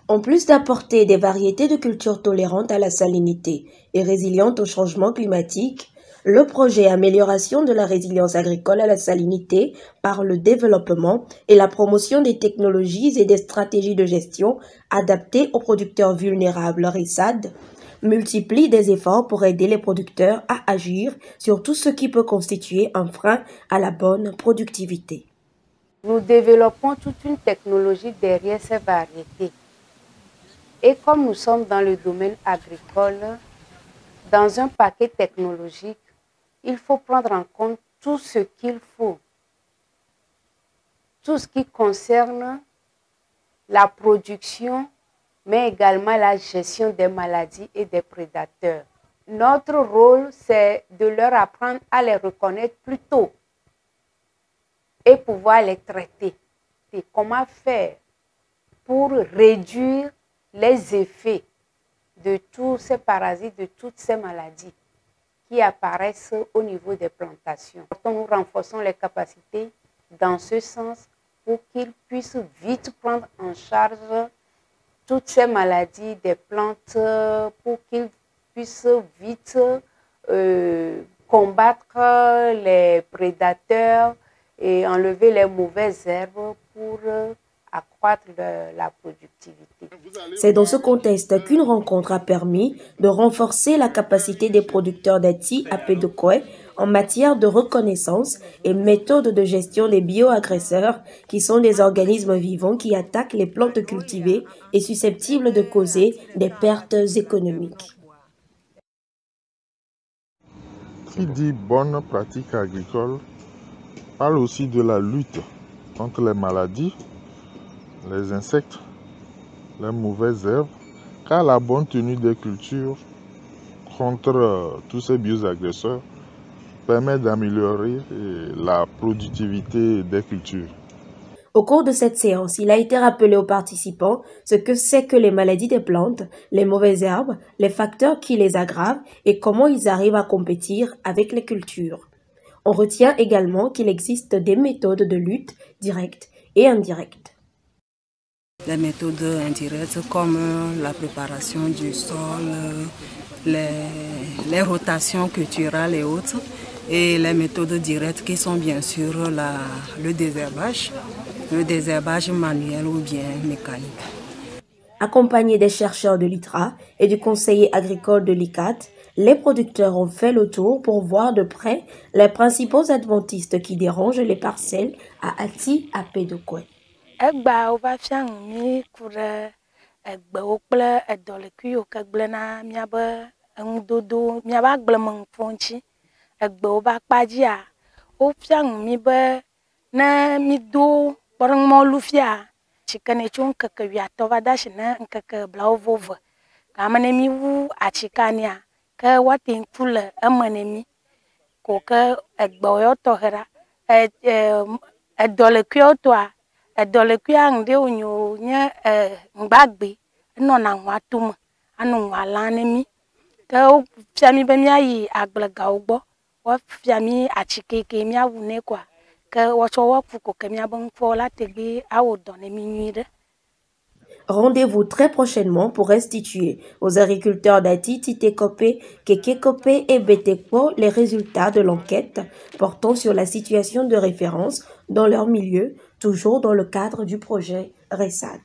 En plus d'apporter des variétés de cultures tolérantes à la salinité et résilientes au changement climatique, le projet Amélioration de la résilience agricole à la salinité par le développement et la promotion des technologies et des stratégies de gestion adaptées aux producteurs vulnérables RESAD multiplie des efforts pour aider les producteurs à agir sur tout ce qui peut constituer un frein à la bonne productivité. Nous développons toute une technologie derrière ces variétés. Et comme nous sommes dans le domaine agricole, dans un paquet technologique, il faut prendre en compte tout ce qu'il faut. Tout ce qui concerne la production, mais également la gestion des maladies et des prédateurs. Notre rôle, c'est de leur apprendre à les reconnaître plus tôt et pouvoir les traiter. Et comment faire pour réduire les effets de tous ces parasites, de toutes ces maladies qui apparaissent au niveau des plantations. Nous renforçons les capacités dans ce sens pour qu'ils puissent vite prendre en charge toutes ces maladies des plantes, pour qu'ils puissent vite combattre les prédateurs et enlever les mauvaises herbes pour accroître la productivité. C'est dans ce contexte qu'une rencontre a permis de renforcer la capacité des producteurs d'Ati à Pédokoé en matière de reconnaissance et méthode de gestion des bioagresseurs, qui sont des organismes vivants qui attaquent les plantes cultivées et susceptibles de causer des pertes économiques. Qui dit bonne pratique agricole parle aussi de la lutte contre les maladies, les insectes, les mauvaises herbes, car la bonne tenue des cultures contre tous ces bioagresseurs permet d'améliorer la productivité des cultures. Au cours de cette séance, il a été rappelé aux participants ce que c'est que les maladies des plantes, les mauvaises herbes, les facteurs qui les aggravent et comment ils arrivent à compétir avec les cultures. On retient également qu'il existe des méthodes de lutte directes et indirectes. Les méthodes indirectes comme la préparation du sol, les rotations culturelles et autres, et les méthodes directes qui sont bien sûr le désherbage manuel ou bien mécanique. Accompagnés des chercheurs de l'ITRA et du conseiller agricole de l'ICAT, les producteurs ont fait le tour pour voir de près les principaux adventistes qui dérangent les parcelles à Ati à Pédokoé. Rendez-vous très prochainement pour restituer aux agriculteurs d'Ati, Titekopé, Kekekopé et Betekpo les résultats de l'enquête portant sur la situation de référence dans leur milieu, toujours dans le cadre du projet RESAD.